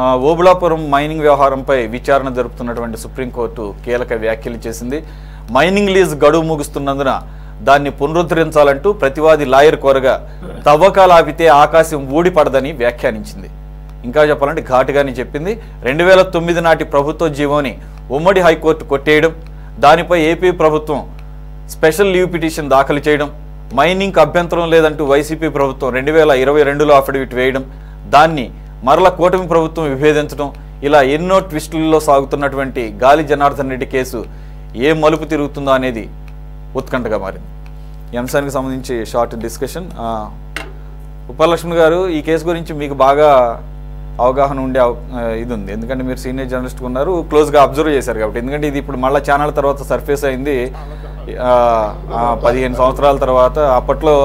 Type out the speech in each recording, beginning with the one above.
Obulapuram mining వ్యవహారంపై విచారణ జరుపుతున్నటువంటి supreme court కీలక వ్యాఖ్యలు చేసింది. మైనింగ్ లీజ్ గడువు ముగుస్తున్నందున దాన్ని పునరుద్ధరించాలంటూ ప్రతివాది లాయర్ కోరగా తవ్వకాలు ఆపితే ఆకాశం ఊడిపడదని వ్యాఖ్యానించింది. ఇంకా చెప్పాలంటే ఘాటుగానే చెప్పింది. 2009 నాటి ప్రభుత్వ జీవోని ఉమ్మడి హైకోర్టు కొట్టేయడం, దానిపై ఏపీ ప్రభుత్వం స్పెషల్ లీవ్ పిటిషన్ దాఖలు చేయడం, మైనింగ్కి అభ్యంతరం లేదంటూ వైసీపీ ప్రభుత్వం 2022లో అఫిడవిట్ వేయడం, దాన్ని మరల కూటమి ప్రభుత్వం విభేదించడం, ఇలా ఎన్నో ట్విస్టుల్లో సాగుతున్నటువంటి గాలి జనార్దన్ రెడ్డి కేసు ఏ మలుపు తిరుగుతుందో అనేది ఉత్కంఠగా మారింది. ఈ అంశానికి సంబంధించి షార్ట్ డిస్కషన్. ఉపలక్ష్మి గారు, ఈ కేసు గురించి మీకు బాగా అవగాహన ఉండే ఇది ఉంది, ఎందుకంటే మీరు సీనియర్ జర్నలిస్ట్ ఉన్నారు, క్లోజ్గా అబ్జర్వ్ చేశారు కాబట్టి. ఎందుకంటే ఇది ఇప్పుడు మళ్ళీ ఛానల్ తర్వాత సర్ఫేస్ అయింది 15 సంవత్సరాల తర్వాత. అప్పట్లో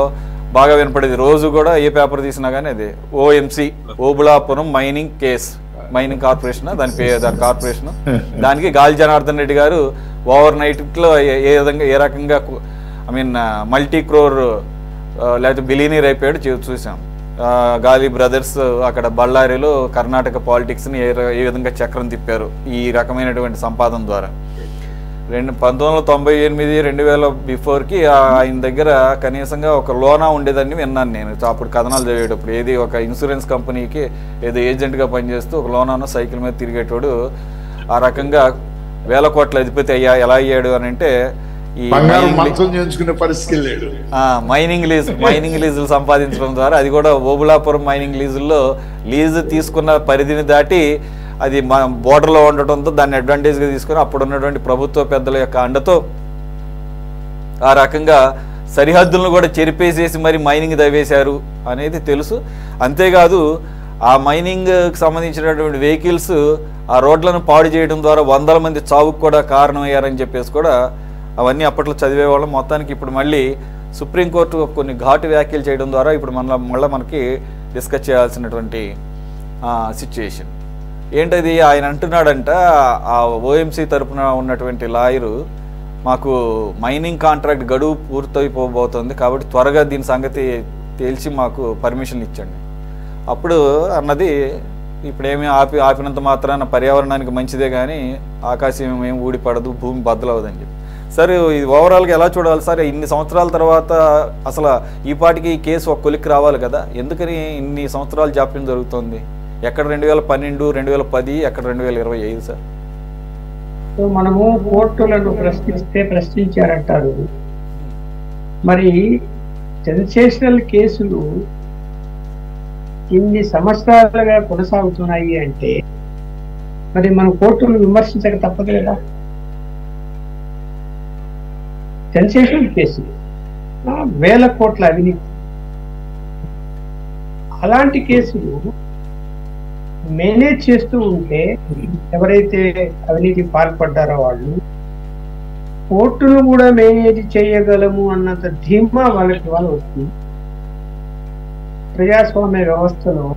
బాగా వినపడేది, రోజు కూడా ఏ పేపర్ తీసినా కానీ అదే OMC, Obulapuram mining case, mining corporation, దాని కార్పొరేషన్, దానికి గాలి జనార్దన్ రెడ్డి గారు ఓవర్ నైట్లో ఏ రకంగా మల్టీ క్రోర్ లేకపోతే బిలియనీర్ అయిపోయాడు చూసాం. గాలి బ్రదర్స్ అక్కడ బళ్ళారిలో కర్ణాటక పాలిటిక్స్ని ఏ విధంగా చక్రం తిప్పారు ఈ రకమైనటువంటి సంపాదన ద్వారా. 1998, 2000 బిఫోర్కి ఆయన దగ్గర కనీసంగా ఒక లోనా ఉండేదని విన్నాను నేను అప్పుడు కథనాలు చదివేటప్పుడు. ఏది ఒక ఇన్సూరెన్స్ కంపెనీకి ఏదో ఏజెంట్గా పనిచేస్తూ ఒక లోనాను సైకిల్ మీద తిరిగేటోడు. ఆ రకంగా 1000 కోట్ల అధిపతి ఎలా అయ్యాడు అని అంటే ఈ మైనింగ్ లీజులు సంపాదించడం ద్వారా, అది కూడా ఓబుళాపురం మైనింగ్ లీజుల్లో లీజు తీసుకున్న పరిధిని దాటి అది బోర్డర్లో ఉండటంతో దాన్ని అడ్వాంటేజ్గా తీసుకుని అప్పుడు ఉన్నటువంటి ప్రభుత్వ పెద్దల యొక్క అండతో ఆ రకంగా సరిహద్దులను కూడా చెరిపేసేసి మరి మైనింగ్ దవ్వేశారు అనేది తెలుసు. అంతేకాదు ఆ మైనింగ్కి సంబంధించినటువంటి వెహికల్స్ ఆ రోడ్లను పాడు చేయడం ద్వారా 100 మంది చావుకు కూడా కారణమయ్యారని చెప్పేసి కూడా అవన్నీ అప్పట్లో చదివేవాళ్ళం. మొత్తానికి ఇప్పుడు మళ్ళీ సుప్రీంకోర్టు కొన్ని ఘాటు వ్యాఖ్యలు చేయడం ద్వారా ఇప్పుడు మళ్ళీ మనకి డిస్కస్ చేయాల్సినటువంటి సిచ్యుయేషన్ ఏంటది. ఆయన అంటున్నాడంట, ఆ ఓఎంసీ తరఫున ఉన్నటువంటి లాయరు, మాకు మైనింగ్ కాంట్రాక్ట్ గడువు పూర్తయిపోబోతుంది కాబట్టి త్వరగా దీని సంగతి తేల్చి మాకు పర్మిషన్ ఇచ్చండి. అప్పుడు అన్నది, ఇప్పుడేమీ ఆపినంత మాత్రాన పర్యావరణానికి మంచిదే కానీ ఆకాశం ఏమి ఊడిపడదు, భూమి బద్దలవదని చెప్పి. సరే, ఇది ఓవరాల్గా ఎలా చూడాలి సార్? ఇన్ని సంవత్సరాల తర్వాత అసలు ఈ పాటికి ఈ కేసు ఒక కొలిక్కి రావాలి కదా, ఎందుకని ఇన్ని సంవత్సరాలు జాప్యం జరుగుతుంది? ఎక్కడ 2012, 2010, ఎక్కడ 2025 సార్? మనము కోర్టులను ప్రశ్నించారంటారు. మరి సెన్సేషనల్ కేసులు ఇన్ని సంవత్సరాలుగా కొనసాగుతున్నాయి అంటే మరి మనం కోర్టులను విమర్శించక తప్పదు కదా. సెన్సేషనల్ కేసులు, 1000 కోట్ల అవినీతి, అలాంటి కేసులు మేనేజ్ చేస్తూ ఉంటే ఎవరైతే అవినీతి పాల్పడ్డారో వాళ్ళు కోర్టును కూడా మేనేజ్ చేయగలము అన్నంత ధీమా వాళ్ళకి వస్తుంది. ప్రజాస్వామ్య వ్యవస్థలో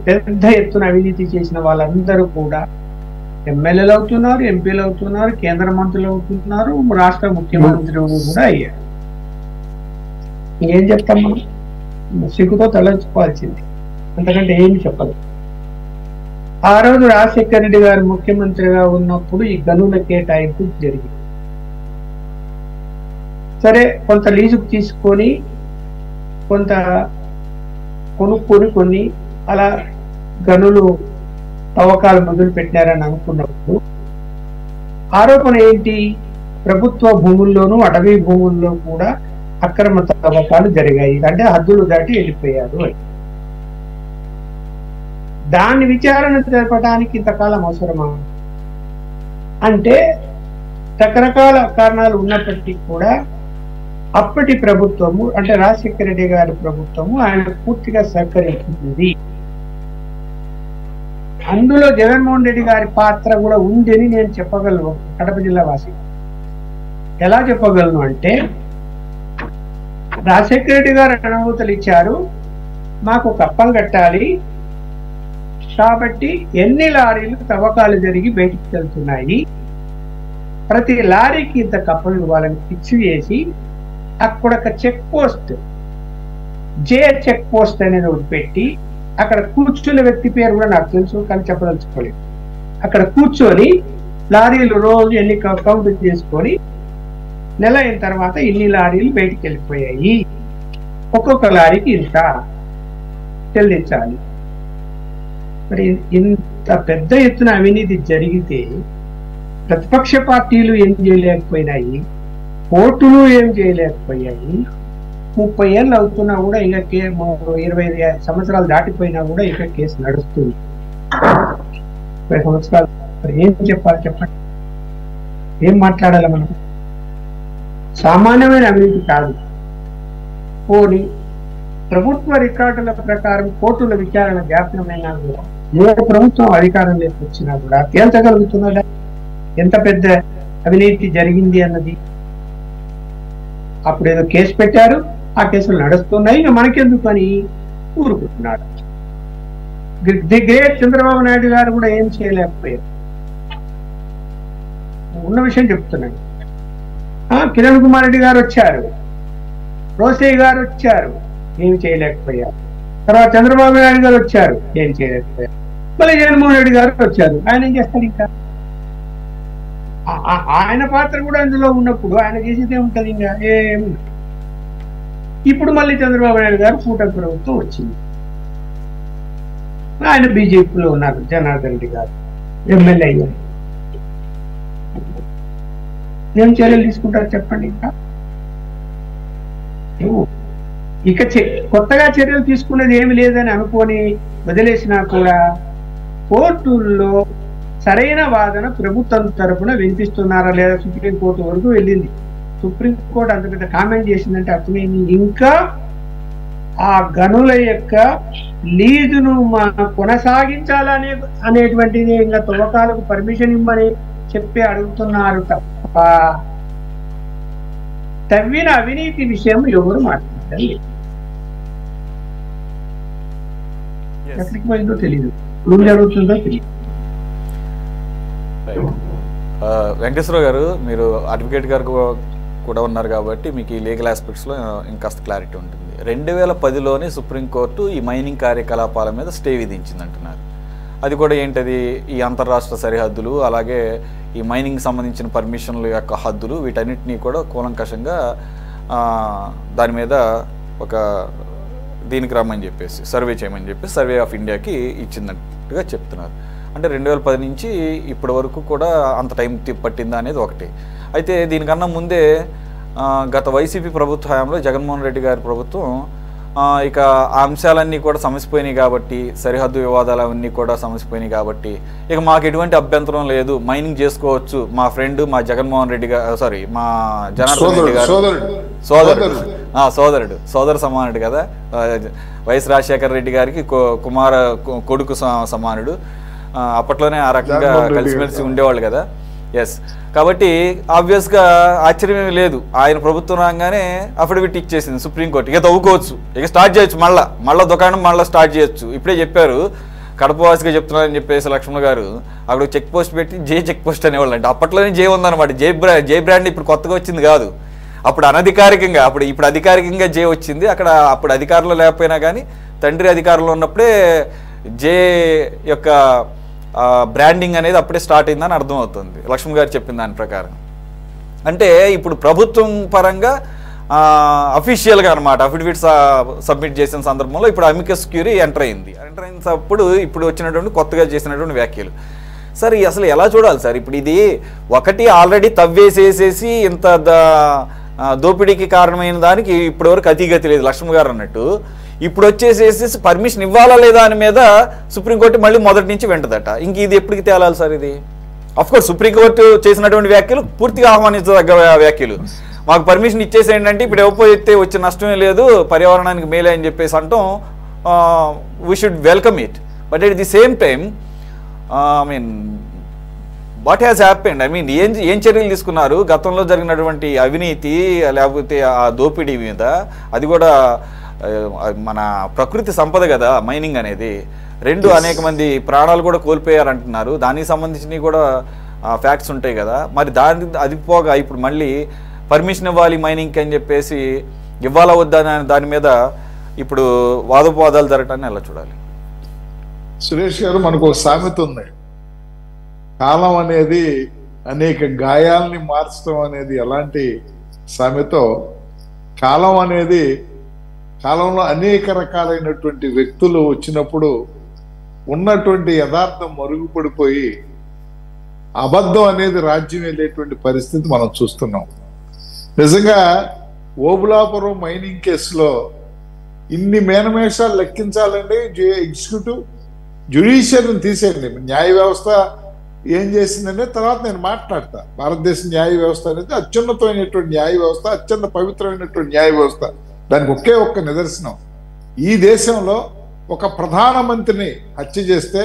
పెద్ద ఎత్తున అవినీతి చేసిన వాళ్ళందరూ కూడా ఎమ్మెల్యేలు అవుతున్నారు, ఎంపీలు అవుతున్నారు, కేంద్ర మంత్రులు అవుతున్నారు, రాష్ట్ర ముఖ్యమంత్రులు కూడా అయ్యారు. ఏం చెప్తాం మనం? సిగ్గుతో తలంచుకోవాల్సింది, అంతకంటే ఏమి చెప్పదు. ఆ రోజు రాజశేఖర రెడ్డి గారు ముఖ్యమంత్రిగా ఉన్నప్పుడు ఈ గనుల కేటాయింపు జరిగింది. సరే, కొంత లీజుకు తీసుకొని కొంత కొనుక్కొని కొన్ని అలా గనులు తవ్వకాలు మొదలు పెట్టినారని అనుకున్నప్పుడు ఆరోపణ ఏంటి? ప్రభుత్వ భూముల్లోనూ అటవీ భూముల్లో కూడా అక్రమ తవ్వకాలు జరిగాయి, అంటే హద్దులు దాటి వెళ్ళిపోయారు అని. దాన్ని విచారణ జరపడానికి ఇంతకాలం అవసరమా? అంటే రకరకాల కారణాలు ఉన్నప్పటికీ కూడా అప్పటి ప్రభుత్వము, అంటే రాజశేఖర రెడ్డి గారి ప్రభుత్వము ఆయన పూర్తిగా సహకరించింది. అందులో జగన్మోహన్ రెడ్డి గారి పాత్ర కూడా ఉంది అని నేను చెప్పగలను కడప జిల్లా వాసి. ఎలా చెప్పగలను అంటే, రాజశేఖర రెడ్డి గారు అనుమతులు ఇచ్చారు, మాకు కప్పం కట్టాలి కాబట్టి ఎన్ని లారీలు తవ్వకాలు జరిగి బయటికి వెళ్తున్నాయి, ప్రతి లారీకి ఇంత కప్పం ఇవ్వాలని ఫిక్స్ చేసి అక్కడ ఒక చెక్ పోస్ట్, చెక్ పోస్ట్ అనేది ఒకటి పెట్టి అక్కడ కూర్చున్న వ్యక్తి పేరు కూడా నాకు తెలుసు, కానీ చెప్పదలుచుకోలేదు. అక్కడ కూర్చొని లారీలు రోజు ఎన్ని కౌంట్ చేసుకొని నెల అయిన తర్వాత ఇన్ని లారీలు బయటికి వెళ్ళిపోయాయి, ఒక్కొక్క లారీకి ఇంత చెల్లించాలి. మరి ఇంత పెద్ద ఎత్తున అవినీతి జరిగితే ప్రతిపక్ష పార్టీలు ఏం చేయలేకపోయినాయి, కోర్టులు ఏం చేయలేకపోయాయి. 30 ఏళ్ళు అవుతున్నా కూడా ఇంకా 25 సంవత్సరాలు దాటిపోయినా కూడా ఇంకా కేసు నడుస్తుంది. 20 సంవత్సరాలు ఏం చెప్పాలి చెప్పండి, ఏం మాట్లాడాలి మనం? సామాన్యమైన అవినీతి కాదు. పోనీ ప్రభుత్వ రికార్డుల ప్రకారం కోర్టుల విచారణ జాప్యమైనా కూడా ఏ ప్రభుత్వం అధికారంలోకి వచ్చినా కూడా తేల్చగలుగుతున్నదా ఎంత పెద్ద అవినీతి జరిగింది అన్నది? అప్పుడు ఏదో కేసు పెట్టారు, ఆ కేసులు నడుస్తున్నాయి, ఇక మనకెందుకు అని ఊరుకుంటున్నాడు. ది గ్రేట్ చంద్రబాబు నాయుడు గారు కూడా ఏం చేయలేకపోయారు. ఉన్న విషయం చెప్తున్నాను. కిరణ్ కుమార్ రెడ్డి గారు వచ్చారు, రోసయ్య గారు వచ్చారు, ఏమి చేయలేకపోయారు. తర్వాత చంద్రబాబు నాయుడు గారు వచ్చారు, ఏం చేయలేకపోయారు. మళ్ళీ జగన్మోహన్ రెడ్డి గారు వచ్చారు, ఆయన ఏం చేస్తారు? ఇంకా ఆయన పాత్ర కూడా అందులో ఉన్నప్పుడు ఆయన చేసేదే ఉంటుంది, ఇంకా ఏమి. ఇప్పుడు మళ్ళీ చంద్రబాబు నాయుడు గారు కూటమి ప్రభుత్వం వచ్చింది, ఆయన బీజేపీలో ఉన్నారు, జనార్దన్ రెడ్డి గారు ఎమ్మెల్యే అయ్యారు. ఏం చర్యలు తీసుకుంటారు చెప్పండి? ఇక కొత్తగా చర్యలు తీసుకునేది ఏమి లేదని అనుకొని వదిలేసినా కూడా కోర్టుల్లో సరైన వాదన ప్రభుత్వం తరఫున వినిపిస్తున్నారా లేదా సుప్రీంకోర్టు వరకు వెళ్ళింది. సుప్రీంకోర్టు అంత పెద్ద కామెంట్ చేసిందంటే అర్థమైంది, ఇంకా ఆ గనుల యొక్క లీజును కొనసాగించాలనే అనేటువంటిది ఇంకా తవ్వకాలకు పర్మిషన్ ఇమ్మని చెప్పి అడుగుతున్నారు తప్ప తవ్విన అవినీతి విషయం ఎవరు మాట్లాడాలి? ఎక్కడికి పోయిందో తెలియదు, ఏం జరుగుతుందో తెలియదు. వెంకటేశ్వరరావు గారు, మీరు అడ్వకేట్ గారు కూడా ఉన్నారు కాబట్టి మీకు ఈ లీగల్ ఆస్పెక్ట్స్లో ఇంకాస్త క్లారిటీ ఉంటుంది. 2010లోనే సుప్రీంకోర్టు ఈ మైనింగ్ కార్యకలాపాల మీద స్టే విధించింది అంటున్నారు. అది కూడా ఏంటది? ఈ అంతర్రాష్ట్ర సరిహద్దులు, అలాగే ఈ మైనింగ్ సంబంధించిన పర్మిషన్ల యొక్క హద్దులు, వీటన్నిటినీ కూడా కూలంకషంగా దాని మీద ఒక దీనికి రమ్మని చెప్పేసి సర్వే చేయమని చెప్పేసి సర్వే ఆఫ్ ఇండియాకి ఇచ్చిందట్టుగా చెప్తున్నారు. అంటే 2010 నుంచి ఇప్పటి వరకు కూడా అంత టైం పట్టిందా అనేది ఒకటి. అయితే దీనికన్నా ముందే గత వైసీపీ ప్రభుత్వ హయాంలో జగన్మోహన్ రెడ్డి గారి ప్రభుత్వం ఇక ఆ అంశాలన్నీ కూడా సమసిపోయినాయి కాబట్టి, సరిహద్దు వివాదాలు అవన్నీ కూడా సమసిపోయినాయి కాబట్టి ఇక మాకు ఎటువంటి అభ్యంతరం లేదు, మైనింగ్ చేసుకోవచ్చు. మా ఫ్రెండ్ మా జగన్మోహన్ రెడ్డి గారు, సారీ మా జనార్దన్ రెడ్డి గారు సోదర సమానుడు కదా, వైఎస్ రాజశేఖర రెడ్డి గారికి కొడుకు సమానుడు. అప్పట్లోనే ఆ రకంగా కలిసిమెలిసి ఉండేవాళ్ళు కదా. ఎస్, కాబట్టి ఆబ్వియస్గా ఆశ్చర్యమేమి లేదు. ఆయన ప్రభుత్వం రాగానే అఫిడవిట్ ఇచ్చేసింది సుప్రీంకోర్టు, ఇక తవ్వుకోవచ్చు, ఇక స్టార్ట్ చేయొచ్చు, మళ్ళీ దుకాణం స్టార్ట్ చేయొచ్చు. ఇప్పుడే చెప్పారు, కడపవాసిగా చెప్తున్నారని చెప్పేసి లక్ష్మణ్ గారు అక్కడ చెక్ పోస్ట్ పెట్టి జే చెక్ పోస్ట్ అనేవాళ్ళు. అంటే అప్పట్లోనే జే ఉందన్నమాట. జే బ్రాండ్ ఇప్పుడు కొత్తగా వచ్చింది కాదు, అప్పుడు అనధికారికంగా, ఇప్పుడు అధికారికంగా జే వచ్చింది. అప్పుడు అధికారంలో లేకపోయినా కానీ తండ్రి అధికారంలో ఉన్నప్పుడే జే యొక్క బ్రాండింగ్ అనేది అప్పుడే స్టార్ట్ అయిందని అర్థమవుతుంది లక్ష్మణ్ గారు చెప్పిన దాని ప్రకారం. అంటే ఇప్పుడు ప్రభుత్వం పరంగా అఫీషియల్గా అనమాట అఫిడవిట్స్ సబ్మిట్ చేసిన సందర్భంలో ఇప్పుడు అమికస్ క్యూరీ ఎంటర్ అయినప్పుడు ఇప్పుడు వచ్చినటువంటి కొత్తగా చేసినటువంటి వ్యాఖ్యలు. సార్ అసలు ఎలా చూడాలి సార్? ఇప్పుడు ఇది ఒకటి ఆల్రెడీ తవ్వేసేసేసి ఇంత దోపిడీకి కారణమైన దానికి ఇప్పటివరకు అతిగతి లేదు లక్ష్మణ్ గారు అన్నట్టు. ఇప్పుడు వచ్చేసేసి పర్మిషన్ ఇవ్వాలా లేదా అని మీద సుప్రీంకోర్టు మళ్ళీ మొదటి నుంచి వెంటదట. ఇంక ఇది ఎప్పటికి తేలాలి సార్? ఇది అఫ్కోర్స్ సుప్రీంకోర్టు చేసినటువంటి వ్యాఖ్యలు పూర్తిగా ఆహ్వానించదగ్గ వ్యాఖ్యలు. మాకు పర్మిషన్ ఇచ్చేసేయండి అంటే ఇప్పుడు ఇవ్వకపోతే వచ్చే నష్టమే లేదు, పర్యావరణానికి మేలే అని చెప్పేసి అంటాం. We should welcome it. But at the same time what has happened? ఏం చర్యలు తీసుకున్నారు? గతంలో జరిగినటువంటి అవినీతి లేకపోతే ఆ దోపిడీ మీద, అది కూడా మన ప్రకృతి సంపద కదా మైనింగ్ అనేది, అనేక మంది ప్రాణాలు కూడా కోల్పోయారంటున్నారు. దానికి సంబంధించినవి కూడా ఫ్యాక్ట్స్ ఉంటాయి కదా. మరి అది పోగా ఇప్పుడు మళ్ళీ పర్మిషన్ ఇవ్వాలి మైనింగ్కి అని చెప్పేసి ఇవ్వాలా వద్దా దాని మీద ఇప్పుడు వాదోపవాదాలు జరగటాన్ని ఎలా చూడాలి? సురేష్ గారు, మనకు ఒక సామెత ఉంది, కాలం అనేది అనేక గాయాల్ని మార్చడం అనేది ఎలాంటి సామెతో, కాలం అనేది కాలంలో అనేక రకాలైనటువంటి వ్యక్తులు వచ్చినప్పుడు ఉన్నటువంటి యథార్థం మరుగుపడిపోయి అబద్ధం అనేది రాజ్యం వెళ్ళేటువంటి పరిస్థితి మనం చూస్తున్నాం. నిజంగా ఓబులాపురం మైనింగ్ కేసులో ఇన్ని మేనమేషాలు లెక్కించాలండి. ఎగ్జిక్యూటివ్ జ్యుడిషియరీని తీసేయండి, న్యాయ వ్యవస్థ ఏం చేసిందనే తర్వాత నేను మాట్లాడతా. భారతదేశ న్యాయ వ్యవస్థ అనేది అత్యున్నతమైనటువంటి న్యాయ వ్యవస్థ, అత్యంత పవిత్రమైనటువంటి న్యాయ వ్యవస్థ. దానికి ఒకే ఒక్క నిదర్శనం, ఈ దేశంలో ఒక ప్రధానమంత్రిని హత్య చేస్తే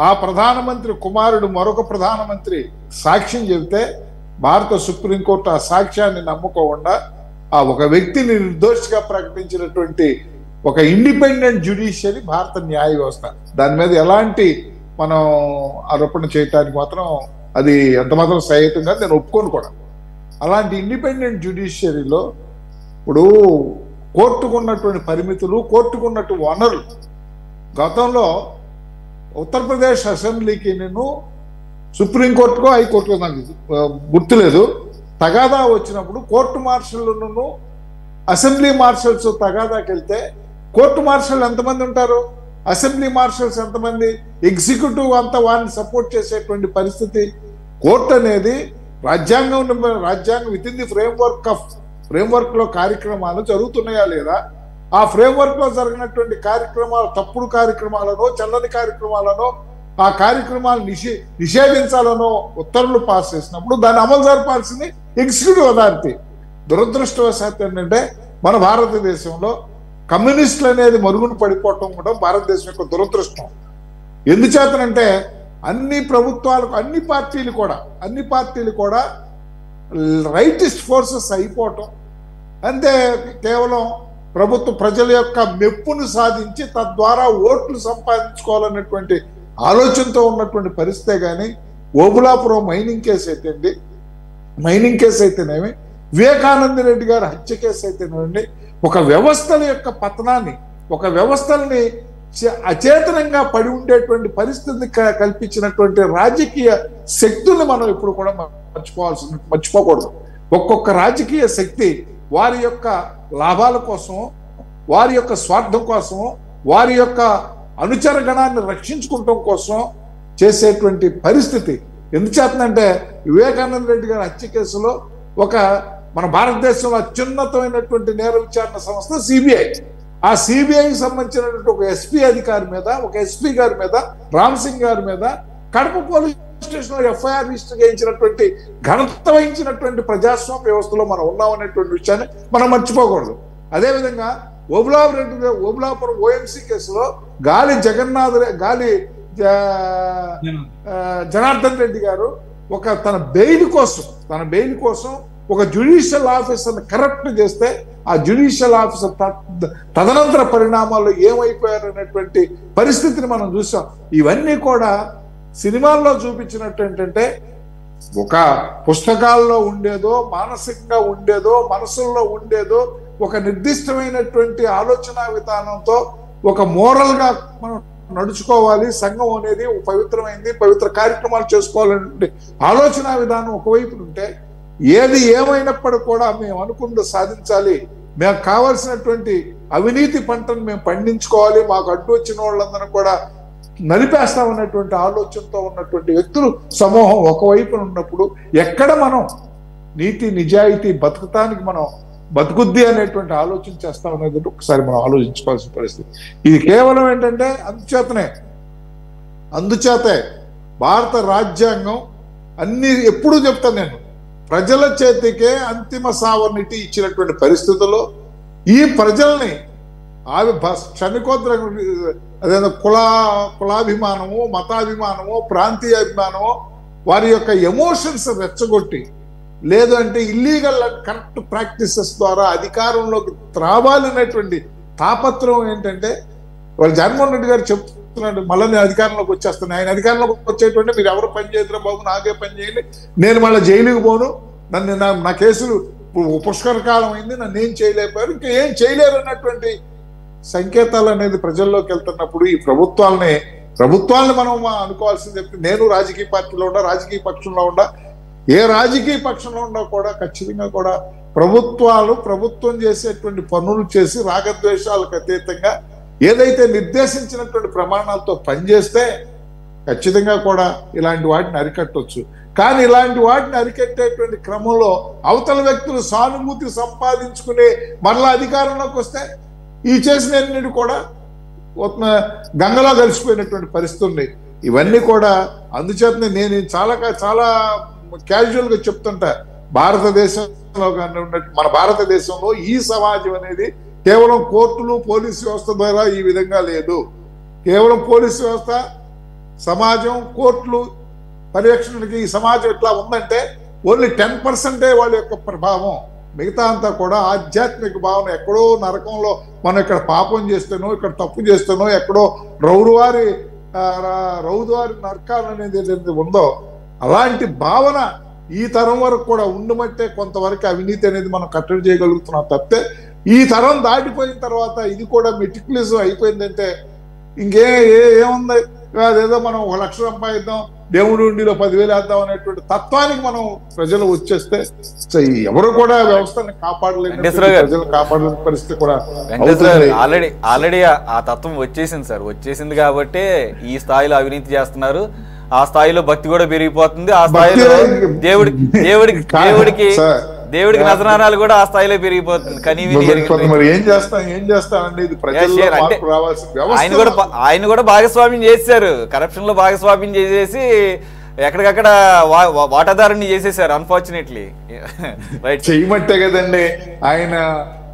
ఆ ప్రధానమంత్రి కుమారుడు మరొక ప్రధానమంత్రి సాక్ష్యం చెబితే భారత సుప్రీంకోర్టు ఆ సాక్ష్యాన్ని నమ్ముకోకుండా ఆ ఒక వ్యక్తిని నిర్దోషిగా ప్రకటించినటువంటి ఒక ఇండిపెండెంట్ జ్యుడిషియరీ భారత న్యాయ వ్యవస్థ. దాని మీద ఎలాంటి మనం ఆరోపణ చేయటానికి మాత్రం అది ఎంత మాత్రం సహితంగా నేను ఒప్పుకోను కూడా. అలాంటి ఇండిపెండెంట్ జ్యుడిషియరీలో ఇప్పుడు కోర్టుకున్నటువంటి పరిమితులు, కోర్టుకున్నటువంటి వనరులు, గతంలో ఉత్తరప్రదేశ్ అసెంబ్లీకి నేను సుప్రీంకోర్టుకో హైకోర్టుకో నాకు గుర్తులేదు, తగాదా వచ్చినప్పుడు కోర్టు మార్షల్ను అసెంబ్లీ మార్షల్స్ తగాదాకి వెళ్తే కోర్టు మార్షల్ ఎంతమంది ఉంటారు, అసెంబ్లీ మార్షల్స్ ఎంతమంది, ఎగ్జిక్యూటివ్ అంతా వారిని సపోర్ట్ చేసేటువంటి పరిస్థితి. కోర్టు అనేది రాజ్యాంగం విత్ ఇన్ ది ఫ్రేమ్వర్క్ లో కార్యక్రమాలు జరుగుతున్నాయా లేదా, ఆ ఫ్రేమ్వర్క్ లో జరిగినటువంటి కార్యక్రమాలు, తప్పుడు కార్యక్రమాలను, చల్లని కార్యక్రమాలను, ఆ కార్యక్రమాలు నిషేధించాలనో ఉత్తర్వులు పాస్ చేసినప్పుడు దాన్ని అమలు జరపాల్సింది ఎగ్జిక్యూటివ్ అథారిటీ. దురదృష్టవశాత్తు ఏంటంటే మన భారతదేశంలో కమ్యూనిస్టులు అనేది మరుగున పడిపోవటం కూడా భారతదేశం యొక్క దురదృష్టం. ఎందుచేతనంటే అన్ని ప్రభుత్వాలకు, అన్ని పార్టీలు కూడా రైటిస్ట్ ఫోర్సెస్ అయిపోవటం, అంతే కేవలం ప్రజల యొక్క మెప్పును సాధించి తద్వారా ఓట్లు సంపాదించుకోవాలన్నటువంటి ఆలోచనతో ఉన్నటువంటి పరిస్థితే కానీ ఓబులాపురం మైనింగ్ కేసు అయితేనేమి, వివేకానంద రెడ్డి గారి హత్య కేసు అయితేనేమి, ఒక వ్యవస్థల యొక్క పతనాన్ని, ఒక వ్యవస్థల్ని అచేతనంగా పడి ఉండేటువంటి పరిస్థితిని కల్పించినటువంటి రాజకీయ శక్తుల్ని మనం ఇప్పుడు కూడా మర్చిపోకూడదు. ఒక్కొక్క రాజకీయ శక్తి వారి యొక్క లాభాల కోసం, వారి యొక్క స్వార్థం కోసం, వారి యొక్క అనుచర గణాన్ని రక్షించుకోవటం కోసం చేసేటువంటి పరిస్థితి. ఎందుచేతనంటే వివేకానంద రెడ్డి గారి హత్య కేసులో మన భారతదేశంలో అత్యున్నతమైనటువంటి నేర విచారణ సంస్థ సిబిఐ, ఆ సిబిఐకి సంబంధించినటువంటి ఒక ఎస్పీ గారి మీద రామ్ సింగ్ గారి మీద కడప పోలీస్ స్టేషన్ లో ఎఫ్ఐఆర్ రిజిస్టర్ చేయించినటువంటి ఘనత వహించినటువంటి ప్రజాస్వామ్య వ్యవస్థలో మనం ఉన్నామనేటువంటి విషయాన్ని మనం మర్చిపోకూడదు. అదేవిధంగా ఓబులాపురం ఓఎంసీ కేసులో గాలి జనార్దన్ రెడ్డి గారు తన బెయిల్ కోసం ఒక జ్యుడిషియల్ ఆఫీసర్ని కరప్ట్ చేస్తే ఆ జ్యుడిషియల్ ఆఫీసర్ తదనంతర పరిణామాల్లో ఏమైపోయారు అనేటువంటి పరిస్థితిని మనం చూసాం. ఇవన్నీ కూడా సినిమాల్లో చూపించినట్టు ఏంటంటే ఒక పుస్తకాల్లో ఉండేదో, మానసికంగా ఉండేదో, మనసుల్లో ఉండేదో ఒక నిర్దిష్టమైనటువంటి ఆలోచన విధానంతో ఒక మోరల్ గా మనం నడుచుకోవాలి, సంఘం అనేది పవిత్రమైంది, పవిత్ర కార్యక్రమాలు చేసుకోవాలనే ఆలోచన విధానం ఒకవైపు ఉంటే, ఏది ఏమైనప్పటికీ కూడా మేము అనుకున్నది సాధించాలి, మేము కావాల్సినటువంటి అవినీతి పంటను మేము పండించుకోవాలి, మాకు అడ్డు వచ్చిన వాళ్ళందరూ కూడా నలిపేస్తామన్నటువంటి ఆలోచనతో ఉన్నటువంటి వ్యక్తులు సమూహం ఒకవైపున ఉన్నప్పుడు ఎక్కడ మనం నీతి నిజాయితీ బతుకుతానికి మనం బతుకుద్ది అనేటువంటి ఆలోచన చేస్తామనేది ఒకసారి మనం ఆలోచించుకోవాల్సిన పరిస్థితి. ఇది కేవలం ఏంటంటే అందుచేతే భారత రాజ్యాంగం ఎప్పుడూ చెప్తాను నేను, ప్రజల చేతికే అంతిమ సావర్నిటీ ఇచ్చినటువంటి పరిస్థితుల్లో ఈ ప్రజల్ని క్షణికోద్ర అదే కులాభిమానము, మతాభిమానము, ప్రాంతీయ అభిమానము, వారి యొక్క ఎమోషన్స్ రెచ్చగొట్టి, లేదు అంటే ఇల్లీగల్ కరెక్ట్ ప్రాక్టీసెస్ ద్వారా అధికారంలోకి త్రావాలనేటువంటి తాపత్రం ఏంటంటే, వాళ్ళు జగన్మోహన్ రెడ్డి గారు చెప్తున్నాడు, మళ్ళీ నేను అధికారంలోకి వచ్చేస్తాను, ఆయన అధికారంలోకి వచ్చేటువంటి మీరు ఎవరు పని చేయదురా బాబు, నాకే పని చేయండి, నేను మళ్ళీ జైలుకి పోను, నా కేసులు పుష్కరకాలం అయింది, నన్ను ఏం చేయలేకపోయారు, ఇంకా ఏం చేయలేరు అన్నటువంటి సంకేతాలు అనేది ప్రజల్లోకి వెళ్తున్నప్పుడు ఈ ప్రభుత్వాలని ప్రభుత్వాలను మనం అనుకోవాల్సింది చెప్తే, నేను రాజకీయ పార్టీలో ఉండా, రాజకీయ పక్షంలో ఉండా, ఏ రాజకీయ పక్షంలో ఉన్నా కూడా ఖచ్చితంగా కూడా ప్రభుత్వం చేసేటువంటి పనులు చేసి రాగద్వేషాలకు అతీతంగా ఏదైతే నిర్దేశించినటువంటి ప్రమాణాలతో పనిచేస్తే ఖచ్చితంగా కూడా ఇలాంటి వాటిని అరికట్టవచ్చు. కానీ ఇలాంటి వాటిని అరికట్టేటువంటి క్రమంలో అవతల వ్యక్తులు సానుభూతి సంపాదించుకునే మరలా అధికారంలోకి వస్తే ఈ చేసినన్నిటి కూడా గంగలో కలిసిపోయినటువంటి పరిస్థితి ఉంది. ఇవన్నీ కూడా అందుచేతనే నేను చాలా క్యాజువల్ గా చెప్తుంటా, భారతదేశంలో కానీ మన భారతదేశంలో ఈ సమాజం అనేది కేవలం కోర్టులు పోలీసు వ్యవస్థ ద్వారా ఈ విధంగా లేదు. కేవలం పోలీసు వ్యవస్థ, సమాజం, కోర్టులు పర్యవేక్షణకి ఈ సమాజం ఎట్లా ఉందంటే ఓన్లీ 10% వాళ్ళ యొక్క ప్రభావం. మిగతా అంతా కూడా ఆధ్యాత్మిక భావన. ఎక్కడో నరకంలో మనం ఇక్కడ పాపం చేస్తానో, ఇక్కడ తప్పు చేస్తానో, ఎక్కడో రౌదువారి నరకాలు అనేది ఏదైతే ఉందో అలాంటి భావన ఈ తరం వరకు కూడా ఉండమంటే కొంతవరకు అవినీతి అనేది మనం కట్టడి చేయగలుగుతున్నాం. తప్పితే ఈ తరం దాటిపోయిన తర్వాత ఇది కూడా మెటిక్యులస్ అయిపోయిందంటే ఏముంది, అదేదో మనం 1 లక్ష సంపాదిద్దాం, దేవుడి ఉండిలో 10,000 వేద్దాం అనేటువంటి తత్వానికి మనం ప్రజలు వచ్చేస్తే ఎవరు కూడా వ్యవస్థని కాపాడలేని, ప్రజలు కాపాడలేని పరిస్థితి కూడా ఆల్రెడీ ఆ తత్వం వచ్చేసింది సార్. వచ్చేసింది కాబట్టి ఈ స్థాయిలో అవినీతి చేస్తున్నారు, ఆ స్థాయిలో భక్తి కూడా పెరిగిపోతుంది, ఆ స్థాయిలో దేవుడికి నజరానాలు కూడా ఆ స్థాయిలో పెరిగిపోతుంది. కానీ ఆయన కూడా భాగస్వామ్యం చేశారు, కరప్షన్ లో భాగస్వామ్యం చేసేసి ఎక్కడికక్కడ వాటాదారుని చేసేసారు. అన్ఫార్చునేట్లీ రైట్ చేయమంటే కదండి. ఆయన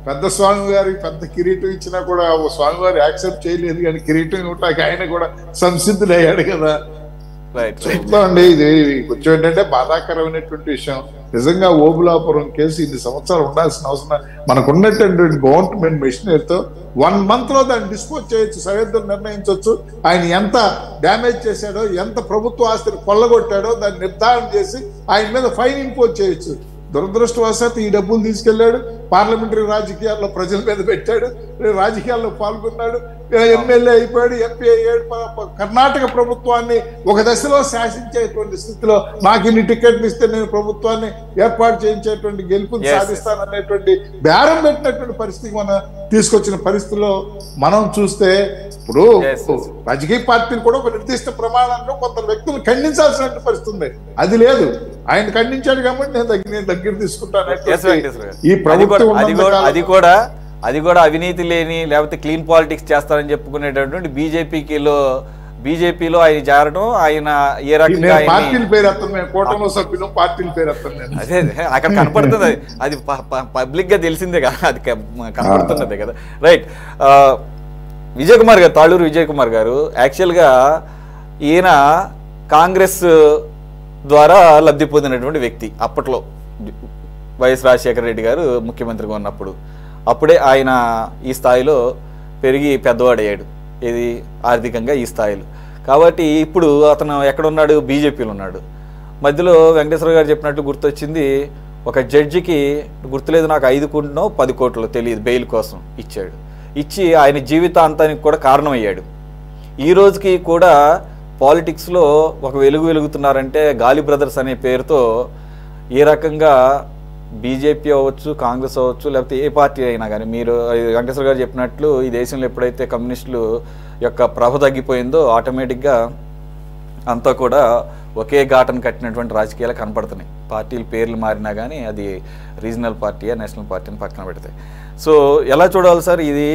పెద్ద స్వామి గారికి పెద్ద కిరీటం ఇచ్చినా కూడా స్వామి గారు యాక్సెప్ట్ చేయలేదు, కానీ కిరీటం ఇవ్వటానికి ఆయన కూడా సంసిద్ధుడు అయ్యాడు కదా. చెప్తామండి, ఇది కొంచెం ఏంటంటే బాధాకరమైనటువంటి విషయం. నిజంగా ఓబులాపురం కేసు ఇన్ని సంవత్సరాలు ఉండాల్సిన అవసరం మనకు ఉన్నటువంటి గవర్నమెంట్ మెషినరీతో 1 month లో దాన్ని డిస్పోజ్ చేయొచ్చు, సరిహద్దులు నిర్ణయించవచ్చు. ఆయన ఎంత డ్యామేజ్ చేశాడో, ఎంత ప్రభుత్వ ఆస్తిని కొల్లగొట్టాడో దాన్ని నిర్ధారణ చేసి ఆయన మీద ఫైన్ ఇంపోజ్ చేయొచ్చు. దురదృష్టవశాత్తు ఈ డబ్బులు తీసుకెళ్లాడు, పార్లమెంటరీ రాజకీయాల్లో ప్రజల మీద పెట్టాడు, రాజకీయాల్లో పాల్గొన్నాడు, ఎమ్మెల్యే అయిపోయాడు, ఎంపీ అయ్యాడు. కర్ణాటక ప్రభుత్వాన్ని ఒక దశలో శాసించేటువంటి స్థితిలో నాకు ఇన్ని టికెట్లు ఇస్తే నేను ప్రభుత్వాన్ని ఏర్పాటు చేయించేటువంటి గెలుపుని సాధిస్తాననేటువంటి బేరం పెట్టినటువంటి పరిస్థితికి మనం తీసుకొచ్చిన పరిస్థితిలో మనం చూస్తే ఇప్పుడు రాజకీయ పార్టీలు కూడా ఒక నిర్దిష్ట ప్రమాణంలో కొంత వ్యక్తులు ఖండించాల్సినటువంటి పరిస్థితి ఉంది. అది లేదు, ఆయన ఖండించాడు కాబట్టి నేను దగ్గర తీసుకుంటాను. ఈ ప్రభుత్వం అది కూడా అవినీతి లేని లేకపోతే క్లీన్ పాలిటిక్స్ చేస్తారని చెప్పుకునేటటువంటి బీజేపీలో ఆయన చేరడం, ఆయన ఏ రకంగా పార్టీల పేరు కూటమిలో సభ్యులు పార్టీల పేరు అదే అక్కడ కనపడుతుంది. అది పబ్లిక్ గా తెలిసిందే కదా, అది కనపడుతున్నదే కదా. రైట్. విజయ్ కుమార్ గారు, తాళూరు విజయ్ కుమార్ గారు, యాక్చువల్గా ఈయన కాంగ్రెస్ ద్వారా లబ్ధి పొందినటువంటి వ్యక్తి. అప్పట్లో వైఎస్ రాజశేఖర రెడ్డి గారు ముఖ్యమంత్రిగా ఉన్నప్పుడు అప్పుడే ఆయన ఈ స్థాయిలో పెరిగి పెద్దవాడయ్యాడు, ఇది ఆర్థికంగా ఈ స్థాయిలో. కాబట్టి ఇప్పుడు అతను ఎక్కడున్నాడు, బీజేపీలో ఉన్నాడు. మధ్యలో వెంకటేశ్వర గారు చెప్పినట్టు గుర్తొచ్చింది, ఒక జడ్జికి గుర్తులేదు నాకు 5 కోట్లనో 10 కోట్లు తెలియదు బెయిల్ కోసం ఇచ్చి ఆయన జీవితాంతానికి కూడా కారణమయ్యాడు. ఈ రోజుకి కూడా పాలిటిక్స్లో ఒక వెలుగుతున్నారంటే గాలి బ్రదర్స్ అనే పేరుతో ఏ రకంగా బీజేపీ అవ్వచ్చు, కాంగ్రెస్ అవ్వచ్చు, లేకపోతే ఏ పార్టీ అయినా కానీ, మీరు వెంకటేశ్వర గారు చెప్పినట్లు ఈ దేశంలో ఎప్పుడైతే కమ్యూనిస్టులు యొక్క ప్రభ తగ్గిపోయిందో ఆటోమేటిక్గా అంతా కూడా ఒకే ఘాటను కట్టినటువంటి రాజకీయాలు కనపడుతున్నాయి. పార్టీల పేర్లు మారినా కానీ అది రీజనల్ పార్టీయా నేషనల్ పార్టీని పక్కన పెడతాయి. సో ఎలా చూడాలి సార్, ఇది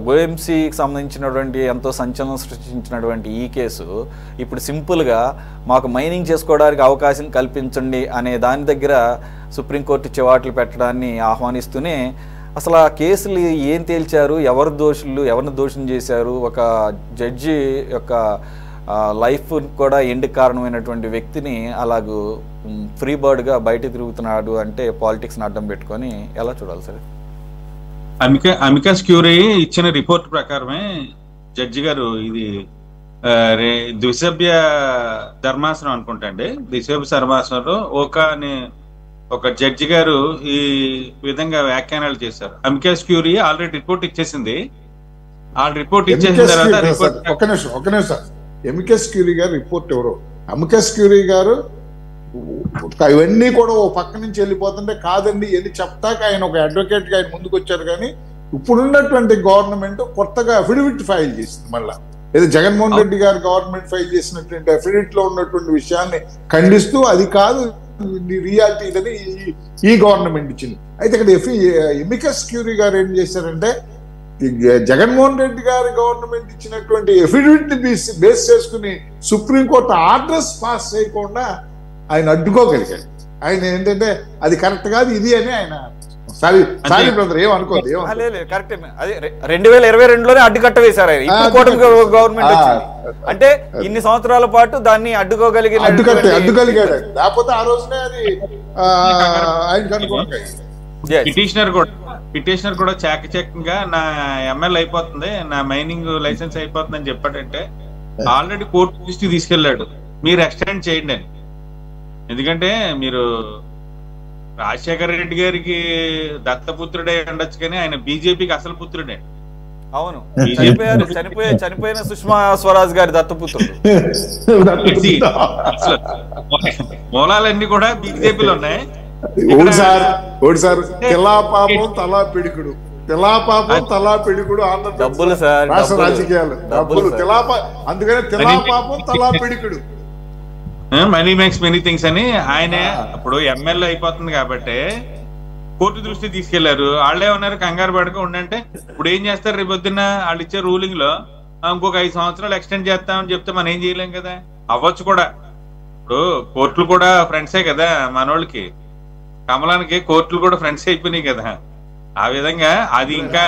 ఓఎంసీకి సంబంధించినటువంటి ఎంతో సంచలనం సృష్టించినటువంటి ఈ కేసు ఇప్పుడు సింపుల్గా మాకు మైనింగ్ చేసుకోవడానికి అవకాశం కల్పించండి అనే దాని దగ్గర సుప్రీంకోర్టు చివాట్లు పెట్టడాన్ని ఆహ్వానిస్తూనే అసలు ఆ కేసులు ఏం తేల్చారు, ఎవరు దోషులు, ఎవరిని దోషం చేశారు, ఒక జడ్జి యొక్క లైఫ్ కూడా ఎండ్ కారణమైనటువంటి వ్యక్తిని అలాగూ ఫ్రీ బర్డ్గా బయట తిరుగుతున్నాడు అంటే పాలిటిక్స్ని అడ్డం పెట్టుకొని ఎలా చూడాలి సార్? అమికస్ క్యూరీ ఇచ్చిన రిపోర్ట్ ప్రకారమే జడ్జి గారు ఇది ద్విసభ్య ధర్మాసనం అనుకుంటా అండి, ద్విసభ్య ధర్మాసనంలో ఒక జడ్జి గారు ఈ విధంగా వ్యాఖ్యానాలు చేశారు. అమికస్ క్యూరీ ఆల్రెడీ రిపోర్ట్ ఇచ్చేసింది. ఆ రిపోర్ట్ ఇచ్చేసిన తర్వాత ఒక నిమిషం ఎమికస్ క్యూరీ గారు రిపోర్ట్ ఎవరో. అమికస్ క్యూరీ గారు ఇవన్నీ కూడా ఓ పక్క నుంచి వెళ్ళిపోతుంటే కాదండి ఇవన్నీ చెప్తాక ఆయన ఒక అడ్వకేట్గా ఆయన ముందుకు వచ్చారు. కానీ ఇప్పుడున్నటువంటి గవర్నమెంట్ కొత్తగా అఫిడవిట్ ఫైల్ చేసింది. మళ్ళా ఏదో జగన్మోహన్ రెడ్డి గారు గవర్నమెంట్ ఫైల్ చేసినటువంటి అఫిడవిట్ లో ఉన్నటువంటి విషయాన్ని ఖండిస్తూ అది కాదు రియాలిటీ ఇదని ఈ గవర్నమెంట్ ఇచ్చింది. అయితే ఇక్కడ ఎమికస్ క్యూరీ గారు ఏం చేశారంటే జగన్మోహన్ రెడ్డి గారి గవర్నమెంట్ ఇచ్చినటువంటి ఎఫిడవిట్ ని బేస్ చేసుకుని సుప్రీంకోర్టు ఆర్డర్స్ పాస్ చేయకుండా ఆయన అడ్డుకోగలిగాడు. ఆయన ఏంటంటే అది కరెక్ట్ కాదు ఇది అని ఆయన సారీ బ్రదర్ ఏమనుకోదు కరెక్ట్. అది 2022లోనే అడ్డుకట్ట వేశారు ఆయన. ఇప్పుడు కూటమి గవర్నమెంట్ వచ్చింది అంటే ఇన్ని సంవత్సరాల పాటు దాన్ని అడ్డుకోగలిగాడు. లేకపోతే ఆ రోజునే అది ఆయన అనుకోండి. పిటిషనర్ కూడా చాకచక్యంగా నా ఎంఎల్ అయిపోతుంది, నా మైనింగ్ లైసెన్స్ అయిపోతుంది అని చెప్పాడంటే ఆల్రెడీ కోర్టు దృష్టికి తీసుకెళ్లాడు మీరు ఎక్స్టెండ్ చేయండి అని. ఎందుకంటే మీరు రాజశేఖర రెడ్డి గారికి దత్తపుత్రుడే ఉండొచ్చు కానీ ఆయన బీజేపీకి అసలు పుత్రుడే. అవును, చనిపోయిన సుష్మా స్వరాజ్ గారి దత్తపుత్రుడు. మూలాలన్నీ కూడా బీజేపీలో ఉన్నాయి. తెలాపాపం తలా పిడికుడు, తెలాపాపం తలా పిడికుడు డబ్బులు సార్, రాష్ట్ర రాజకీయాలు డబ్బులు అందుకనే తెలాపాపం తలా పిడికుడు. మనీ మేక్స్ మెనీ థింగ్స్ అని ఆయన ఇప్పుడు ఎమ్మెల్యే అయిపోతుంది కాబట్టి కోర్టు దృష్టి తీసుకెళ్లారు. వాళ్ళే ఉన్నారు కంగారు పడక ఉండంటే ఇప్పుడు ఏం చేస్తారు రేపు పొద్దున్న వాళ్ళు ఇచ్చే రూలింగ్ లో ఇంకొక 5 సంవత్సరాలు ఎక్స్టెండ్ చేస్తామని చెప్తే మనం ఏం చేయలేం కదా. అవ్వచ్చు కూడా. ఇప్పుడు కోర్టులు కూడా ఫ్రెండ్సే కదా మనోళ్ళకి, కమలానికి కోర్టులు కూడా ఫ్రెండ్స్ అయిపోయినాయి కదా. ఆ విధంగా అది ఇంకా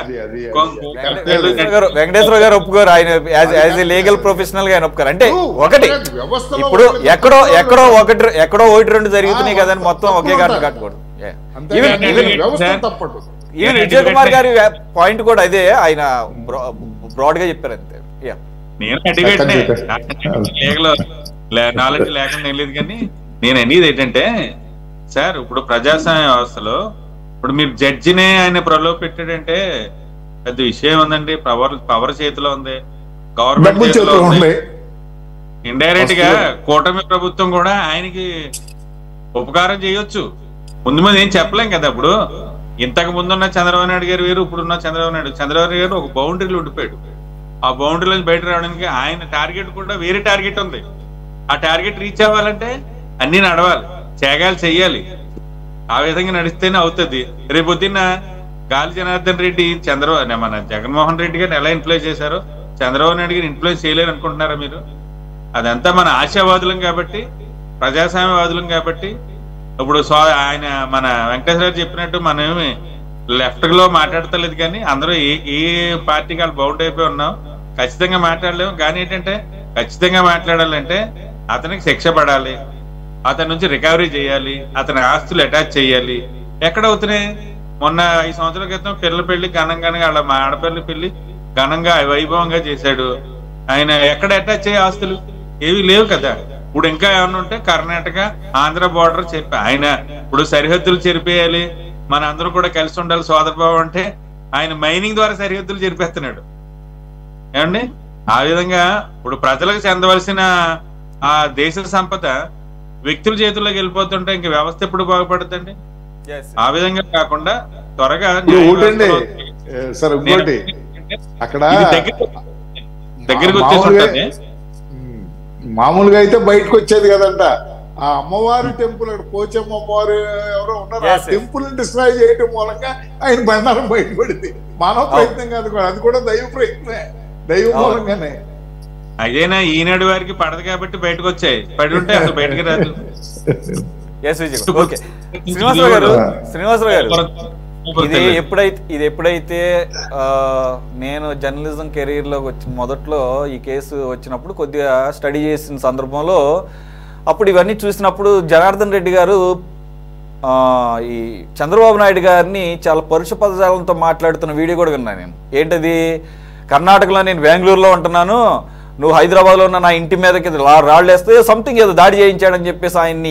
వెంకటేశ్వర గారు ఒప్పుకోరు, ఆయన యాజ్ ఏ లీగల్ ప్రొఫెషనల్ గా ఆయన ఒప్పుకోరు. అంటే ఒకటి ఇప్పుడు ఎక్కడో 1-2 జరుగుతున్నాయి కదా అని మొత్తం ఒకే గారిని కట్టకూడదు. ఈవెన్ విజయ్ కుమార్ గారి పాయింట్ కూడా అదే, ఆయన బ్రాడ్ గా చెప్పారు అంతే. నేను నాలెడ్జ్ లేకుండా ఏం లేదు కానీ నేను అనేది ఏంటంటే సార్ ఇప్పుడు ప్రజాస్వామ్య వ్యవస్థలో ఇప్పుడు మీరు జడ్జినే ఆయన ప్రలోభ పెట్టాడంటే పెద్ద విషయం ఉందండి. పవర్ చేతిలో ఉంది, గవర్నమెంట్ చేతిలో ఉంది. ఇండైరెక్ట్ గా కూటమి ప్రభుత్వం కూడా ఆయనకి ఉపకారం చేయొచ్చు. ముందు ఏం చెప్పలేం కదా. ఇప్పుడు ఇంతకు ముందున్న చంద్రబాబు నాయుడు గారు వేరు, ఇప్పుడున్న చంద్రబాబు నాయుడు గారు ఒక బౌండరీలో ఉండిపోయాడు. ఆ బౌండరీలో బయట రావడానికి ఆయన టార్గెట్ కూడా వేరే టార్గెట్ ఉంది. ఆ టార్గెట్ రీచ్ అవ్వాలంటే అన్ని నడవాలి, త్యాగాలు చెయ్యాలి. ఆ విధంగా నడిస్తేనే అవుతుంది. రేపొద్దున్న గాలి జనార్దన్ రెడ్డి మన జగన్మోహన్ రెడ్డి గారిని ఎలా ఇన్ఫ్లుయెన్స్ చేశారో చంద్రబాబు నాయుడు గారిని ఇన్ఫ్లుయెన్స్ చేయలేరు అనుకుంటున్నారా మీరు? అదంతా మన ఆశావాదులం కాబట్టి, ప్రజాస్వామ్యవాదులం కాబట్టి. ఇప్పుడు ఆయన మన వెంకటేశ్వర గారు చెప్పినట్టు మనమేమి లెఫ్ట్ లో మాట్లాడతలేదు కానీ అందరూ ఏ పార్టీకి వాళ్ళు బౌండ్ అయిపోయి ఉన్నాం. ఖచ్చితంగా మాట్లాడలేము. కానీ ఏంటంటే ఖచ్చితంగా మాట్లాడాలంటే అతనికి శిక్ష పడాలి, అతని నుంచి రికవరీ చేయాలి, అతని ఆస్తులు అటాచ్ చేయాలి. ఎక్కడ అవుతున్నాయి? మొన్న 5 సంవత్సరాల క్రితం పిల్లల పెళ్లి ఘనంగా వాళ్ళ మా ఆడపిల్లల పెళ్లి ఘనంగా వైభవంగా చేశాడు. ఆయన ఎక్కడ అటాచ్ అయ్యే ఆస్తులు ఏవి లేవు కదా. ఇప్పుడు ఇంకా ఏమన్నా ఉంటే కర్ణాటక ఆంధ్ర బోర్డర్ చెప్పి ఆయన ఇప్పుడు సరిహద్దులు చెరిపేయాలి, మన అందరూ కూడా కలిసి ఉండాలి సోదరభావం అంటే ఆయన మైనింగ్ ద్వారా సరిహద్దులు చెరిపేస్తున్నాడు. ఏమండి? ఆ విధంగా ఇప్పుడు ప్రజలకు చెందవలసిన ఆ దేశ సంపద వ్యక్తుల చేతుల్లోకి వెళ్ళిపోతుంటే ఇంక వ్యవస్థ ఎప్పుడు బాగుపడుతుంది? ఆ విధంగా కాకుండా త్వరగా దగ్గరికి వచ్చేసి మామూలుగా అయితే బయటకు వచ్చేది కదంట. ఆ అమ్మవారి టెంపుల్ అక్కడ పోచమ్మ అమ్మవారు ఎవరో ఉన్నారు, ఆ టెంపుల్ డిస్ట్రాయ్ చేయడం మూలంగా ఆయన బండారం బయటపడింది. మానవ ప్రయత్నం కాదు, అది కూడా దైవ ప్రయత్నమే, దైవ మూలంగానే. అదేనా ఈనాడు వారికి పడదు కాబట్టి బయటకు వచ్చాయి, పడి ఉంటే అసలు బయటకు రాదు. శ్రీనివాసరావు గారు, ఇది ఎప్పుడైతే నేను జర్నలిజం కెరీర్ లో మొదట్లో ఈ కేసు వచ్చినప్పుడు కొద్దిగా స్టడీ చేసిన సందర్భంలో అప్పుడు ఇవన్నీ చూసినప్పుడు జనార్దన్ రెడ్డి గారు ఈ చంద్రబాబు నాయుడు గారిని చాలా పరుష పదజాలంతో మాట్లాడుతున్న వీడియో కూడా విన్నాను నేను. ఏంటది? కర్ణాటకలో నేను బెంగళూరులో ఉంటున్నాను, నువ్వు హైదరాబాద్లో ఉన్న నా ఇంటి మీదకి రాళ్ళు వేస్తే సంథింగ్ ఏదో దాడి చేయించాడని చెప్పేసి ఆయన్ని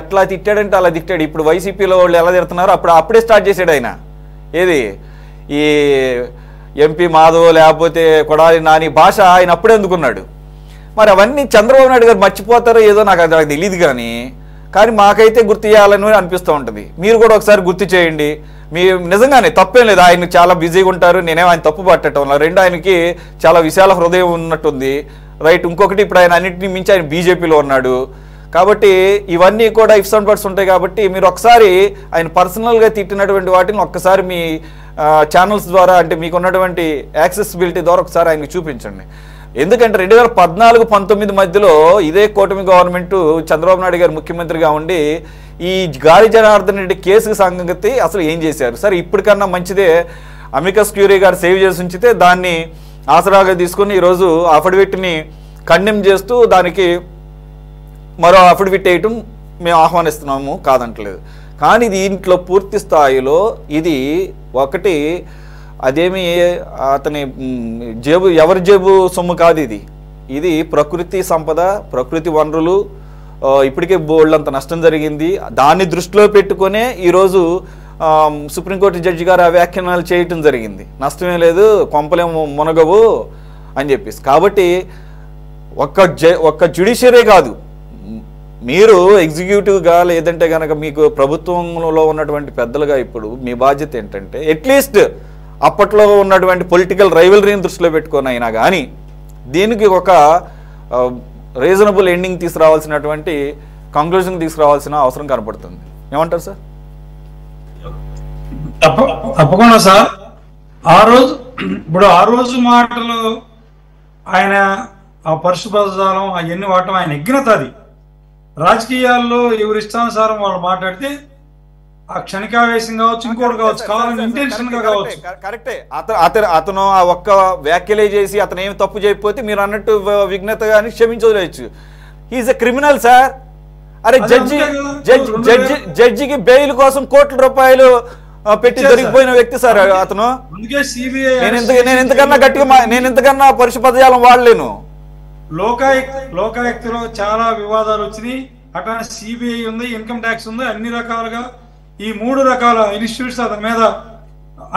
ఎట్లా తిట్టాడంటే అలా తిట్టాడు. ఇప్పుడు వైసీపీలో వాళ్ళు ఎలా తిడుతున్నారో అప్పుడే స్టార్ట్ చేశాడు ఆయన. ఏది ఈ ఎంపీ మాధవ్ లేకపోతే కొడాలి నాని భాష ఆయన అప్పుడే అందుకున్నాడు. మరి అవన్నీ చంద్రబాబు నాయుడు గారు మర్చిపోతారో ఏదో నాకు అది తెలియదు, కానీ మాకైతే గుర్తు చేయాలని అనిపిస్తూ ఉంటుంది. మీరు కూడా ఒకసారి గుర్తు చేయండి. మీ నిజంగానే తప్పేం లేదు, ఆయన చాలా బిజీగా ఉంటారు, నేనేం ఆయన తప్పు పట్టడం వల్ల. రెండు, ఆయనకి చాలా విశాల హృదయం ఉన్నట్టుంది, రైట్. ఇంకొకటి, ఇప్పుడు ఆయన అన్నింటినీ మించి ఆయన బీజేపీలో ఉన్నాడు కాబట్టి ఇవన్నీ కూడా ఇఫ్స్ అండ్ బట్స్ ఉంటాయి. కాబట్టి మీరు ఒకసారి ఆయన పర్సనల్గా తిట్టినటువంటి వాటిని ఒక్కసారి మీ ఛానల్స్ ద్వారా, అంటే మీకు ఉన్నటువంటి యాక్సెసిబిలిటీ ద్వారా ఒకసారి ఆయనకి చూపించండి. ఎందుకంటే 2014-19 మధ్యలో ఇదే కూటమి గవర్నమెంట్ చంద్రబాబు నాయుడు గారు ముఖ్యమంత్రిగా ఉండి ఈ గాలి జనార్దన్ రెడ్డి కేసు సంగతి అసలు ఏం చేశారు? సరే, ఇప్పటికన్నా మంచిదే అమికస్ క్యూరీ గారు సేవ్ చేసి ఉంచితే దాన్ని ఆసరాగా తీసుకుని ఈరోజు అఫిడవిట్ని కండెమ్ చేస్తూ దానికి మరో అఫిడవిట్ వేయటం మేము ఆహ్వానిస్తున్నాము, కాదంటలేదు. కానీ దీంట్లో పూర్తి స్థాయిలో ఇది ఒకటి, అదేమి అతని జేబు, ఎవరి జేబు సొమ్ము కాదు ఇది ప్రకృతి సంపద, ప్రకృతి వనరులు. ఇప్పటికే బోల్డ్ అంత నష్టం జరిగింది. దాన్ని దృష్టిలో పెట్టుకునే ఈరోజు సుప్రీంకోర్టు జడ్జి గారు ఆ వ్యాఖ్యానాలు చేయటం జరిగింది. నష్టమే లేదు, కొంపలేము మునగవు అని చెప్పేసి. కాబట్టి ఒక్క జ్యుడిషియరీ కాదు, మీరు ఎగ్జిక్యూటివ్గా లేదంటే కనుక మీకు ప్రభుత్వంలో ఉన్నటువంటి పెద్దలుగా ఇప్పుడు మీ బాధ్యత ఏంటంటే అట్లీస్ట్ అప్పట్లో ఉన్నటువంటి పొలిటికల్ రైవలరీని దృష్టిలో పెట్టుకొని అయినా కానీ దీనికి ఒక రీజనబుల్ ఎండింగ్ తీసుకురావాల్సినటువంటి కంక్లూజన్ తీసుకురావాల్సిన అవసరం కనపడుతుంది. ఏమంటారు సార్? తప్పకుండా సార్. ఆ రోజు మాటలు ఆయన ఆ పరుశుభాలం అవన్నీ వాడటం ఆయన ఎగ్గినత. అది రాజకీయాల్లో ఎవరి ఇష్టానుసారం వాళ్ళు మాట్లాడితే ఆ క్షణికావేశం కావచ్చు, ఇంకోటి కావచ్చు, కావాలని ఇంటెన్షన్ గా కావచ్చు. కరెక్టే. అతను ఆ ఒక్క వ్యాఖ్యలే చేసి అతను ఏమి తప్పు చేయకపోతే మీరు అన్నట్టు విఘ్నత కానీ క్షమించవచ్చు. He is a criminal sir. అరే జడ్జికి బెయిల్ కోసం కోట్ల రూపాయలు పెట్టి దొరికిపోయిన వ్యక్తి సార్ అతను. నేను ఎంతకన్నా పరుష పదజాలం వాడలేను. లోకాయుక్తలో చాలా వివాదాలు వచ్చినాయి. అట్లానే సిబిఐ ఉంది, ఇన్కమ్ ట్యాక్స్ ఉంది, అన్ని రకాలుగా ఈ 3 రకాల ఇన్స్టిట్యూట్స్ అతని మీద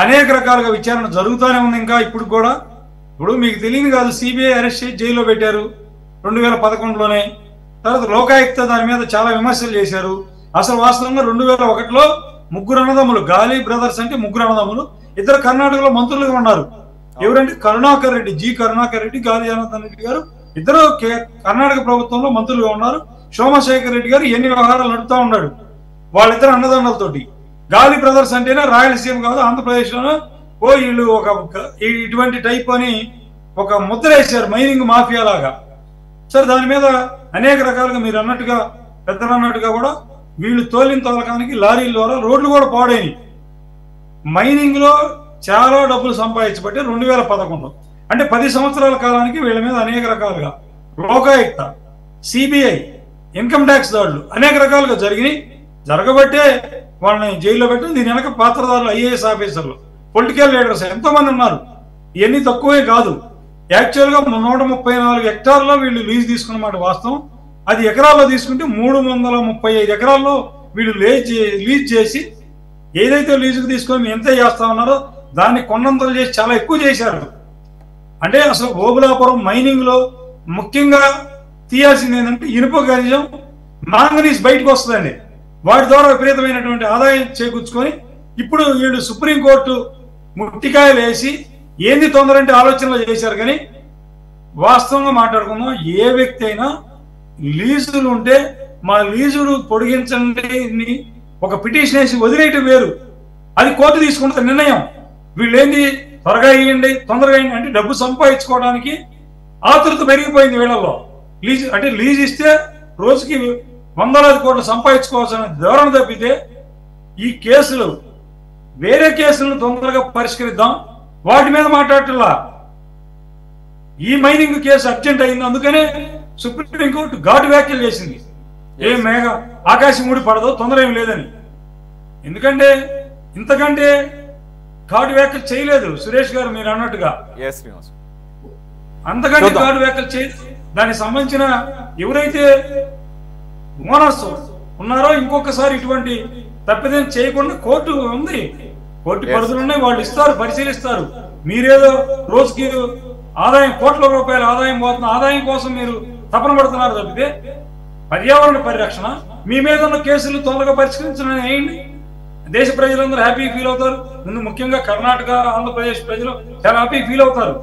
అనేక రకాలుగా విచారణ జరుగుతూనే ఉంది. ఇంకా ఇప్పుడు కూడా, ఇప్పుడు మీకు తెలియదు కాదు, సిబిఐ అరెస్ట్ చేసి జైల్లో పెట్టారు 2011లోనే. తర్వాత లోకాయుక్త దాని మీద చాలా విమర్శలు చేశారు. అసలు వాస్తవంగా 2001లో 3 అన్నదమ్ములు, గాలి బ్రదర్స్ అంటే 3 అన్నదమ్ములు, 2 కర్ణాటకలో మంత్రులుగా ఉన్నారు. ఎవరంటే కరుణాకర్ రెడ్డి, కరుణాకర్ రెడ్డి, గాలి జనార్దన్ రెడ్డి గారు 2 కర్ణాటక ప్రభుత్వంలో మంత్రులుగా ఉన్నారు. సోమశేఖర్ రెడ్డి గారు ఎన్ని వ్యవహారాలు నడుపుతా ఉన్నాడు వాళ్ళిద్దరు అన్నదండలతోటి. గాలి బ్రదర్స్ అంటేనే రాయలసీమ కాదు, ఆంధ్రప్రదేశ్లోనూ వీళ్ళు ఇటువంటి టైప్ అని ఒక ముద్ర వేశారు, మైనింగ్ మాఫియా లాగా. సరే, దాని మీద అనేక రకాలుగా మీరు అన్నట్టుగా పెద్దలు అన్నట్టుగా కూడా వీళ్ళు తోలకానికి లారీల ద్వారా రోడ్లు కూడా పాడైనవి. మైనింగ్ లో చాలా డబ్బులు సంపాదించబట్టి 2011 అంటే 10 సంవత్సరాల కాలానికి వీళ్ళ మీద అనేక రకాలుగా లోకాయుక్త, సిబిఐ, ఇన్కమ్ ట్యాక్స్ దాడులు అనేక రకాలుగా జరగబట్టే వాళ్ళని జైల్లో పెట్టి దీని వెనక పాత్రదారులు ఐఏఎస్ ఆఫీసర్లు, పొలిటికల్ లీడర్స్ ఎంతో మంది ఉన్నారు. ఇవన్నీ తక్కువే కాదు. యాక్చువల్గా 134 హెక్టార్లో వీళ్ళు లీజ్ తీసుకున్నమాట వాస్తవం. అది ఎకరాల్లో తీసుకుంటే 335 ఎకరాల్లో వీళ్ళు లీజ్ చేసి ఏదైతే లీజుకు తీసుకొని ఎంత చేస్తా ఉన్నారో దాన్ని కొండంతలు చేసి చాలా ఎక్కువ చేశారు. అంటే అసలు ఓబులాపురం మైనింగ్ లో ముఖ్యంగా తీయాల్సింది ఏంటంటే ఇనుప ఖనిజం, మాంగనీస్ బయటకు వస్తుందండి. వాటి ద్వారా విపరీతమైనటువంటి ఆదాయం చేకూర్చుకొని ఇప్పుడు వీళ్ళు సుప్రీంకోర్టు ముట్టికాయలు వేసి ఏంది తొందర అంటే ఆలోచనలు చేశారు. కానీ వాస్తవంగా మాట్లాడుకుందాం, ఏ వ్యక్తి అయినా లీజులు ఉంటే మా లీజులు పొడిగించండి ఒక పిటిషన్ వేసి వదిలేయటం వేరు, అది కోర్టు తీసుకుంటే నిర్ణయం. వీళ్ళు ఏంది త్వరగా ఇవ్వండి, తొందరగా ఇవ్వండి అంటే డబ్బు సంపాదించుకోవడానికి ఆతృత పెరిగిపోయింది వీళ్ళల్లో. లీజ్ అంటే లీజ్ ఇస్తే రోజుకి 100 కోట్లు సంపాదించుకోవాల్సిన ధోరణి తప్పితే ఈ కేసులు వేరే కేసులను తొందరగా పరిష్కరిద్దాం వాటి మీద మాట్లాడటంలా. ఈ మైనింగ్ కేసు అర్జెంట్ అయింది, అందుకనే సుప్రీంకోర్టు ఘాటు వ్యాఖ్యలు చేసింది. ఏం మేఘ ఆకాశం ఊడి పడదో, తొందర ఏం లేదని. ఎందుకంటే ఇంతకంటే ఘాటు వ్యాఖ్యలు చేయలేదు సురేష్ గారు మీరు అన్నట్టుగా. అంతకంటే ఘాటు వ్యాఖ్యలు చేయలేదు. దానికి సంబంధించిన ఎవరైతే ఓనర్స్ ఉన్నారో ఇంకొకసారి ఇటువంటి తప్పిదం చేయకుండా కోర్టు ఉంది, కోర్టు పరిధులు ఉన్నాయి, వాళ్ళు ఇస్తారు, పరిశీలిస్తారు. మీరేదో రోజుకి ఆదాయం కోట్ల రూపాయల ఆదాయం పోతున్న ఆదాయం కోసం మీరు తపన పడుతున్నారు తప్పితే పర్యావరణ పరిరక్షణ మీ మీద ఉన్న కేసులు తొందరగా పరిష్కరించడం వేయండి. దేశ ప్రజలందరూ హ్యాపీ ఫీల్ అవుతారు. ముందు ముఖ్యంగా కర్ణాటక, ఆంధ్రప్రదేశ్ ప్రజలు చాలా హ్యాపీ ఫీల్ అవుతారు.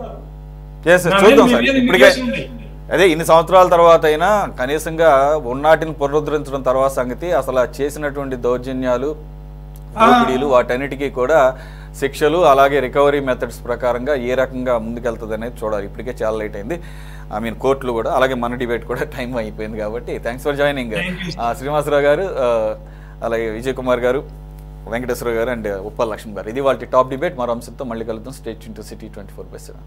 చూద్దాం సార్. ఇప్పటికే అదే ఇన్ని సంవత్సరాల తర్వాత అయినా కనీసంగా ఉన్నాటిని పునరుద్ధరించడం తర్వాత సంగతి, అసలు చేసినటువంటి దౌర్జన్యాలు, దోపిడీలు వాటన్నిటికీ కూడా శిక్షలు అలాగే రికవరీ మెథడ్స్ ప్రకారంగా ఏ రకంగా ముందుకెళ్తుంది అనేది చూడాలి. ఇప్పటికే చాలా లేట్ అయింది. కోర్టులు కూడా అలాగే మన డిబేట్ కూడా టైం అయిపోయింది కాబట్టి థ్యాంక్స్ ఫర్ జాయినింగ్ శ్రీనివాసరావు గారు, అలాగే విజయ్ కుమార్ గారు, వెంకటేశ్వర గారు అండ్ ఉప్పల్ లక్ష్మణ్ గారు. ఇది వాళ్ళ టాప్ డిబేట్. మరో అంశంతో మళ్ళీ కలుద్దాం. Stay tune to city 24/7.